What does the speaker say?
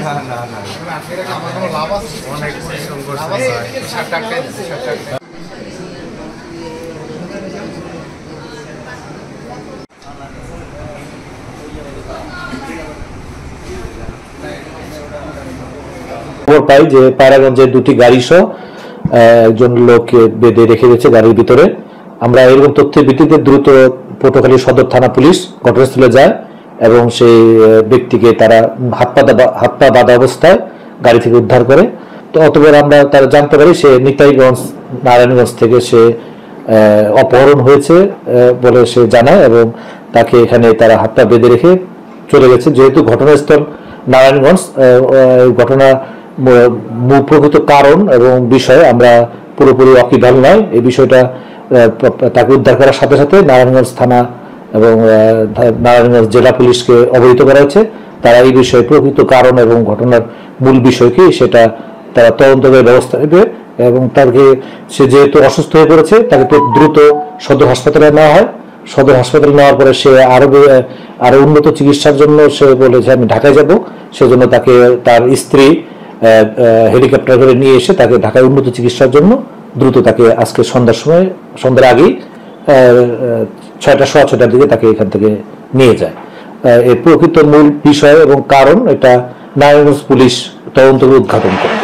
না না না আমার কোনো লাভ আছে অনেক পরিশ্রম করছে খবর পাই যে পায়রাগঞ্জে দুটি গাড়ি সহ একজন লোককে বেঁধে রেখে দিয়েছে গাড়ির ভিতরে। আমরা এরকম তথ্যের ভিত্তিতে দ্রুত পটুয়াখালী সদর থানা পুলিশ ঘটনাস্থলে যায় এবং সেই ব্যক্তিকে তারা হাত পা বাঁধা অবস্থায় গাড়ি থেকে উদ্ধার করে। তো অতঃপর আমরা তারা জানতে পারি সে নিতাইগঞ্জ নারায়ণগঞ্জ থেকে সে অপহরণ হয়েছে বলে সে জানায় এবং তাকে এখানে তারা হাত পা বেঁধে রেখে চলে গেছে। যেহেতু ঘটনাস্থল নারায়ণগঞ্জ, ঘটনা প্রকৃত কারণ এবং বিষয়ে আমরা পুরোপুরি ওয়াকিবহাল নয়। এই বিষয়টা তাকে উদ্ধার করার সাথে সাথে নারায়ণগঞ্জ থানা এবং নারায়ণগঞ্জ জেলা পুলিশকে অবহিত করা হয়েছে। তারা এই বিষয়ে প্রকৃত কারণ এবং ঘটনার মূল বিষয় কি সেটা তারা তদন্ত করে ব্যবস্থা নেবে এবং তাকে সে যেহেতু অসুস্থ হয়ে পড়েছে তাকে দ্রুত সদর হাসপাতালে নেওয়া হয়। সদর হাসপাতালে নেওয়ার পরে সে আরো উন্নত চিকিৎসার জন্য সে বলেছে আমি ঢাকায় যাব, সেজন্য তাকে তার স্ত্রী হেলিকপ্টার করে নিয়ে এসে তাকে ঢাকায় উন্নত চিকিৎসার জন্য দ্রুত তাকে আজকে সন্ধ্যার আগেই 6টার দিকে তাকে এখান থেকে নিয়ে যায়। এর প্রকৃত মূল বিষয় এবং কারণ এটা নারায়ণগঞ্জ পুলিশ তদন্ত উদ্ঘাটন করে।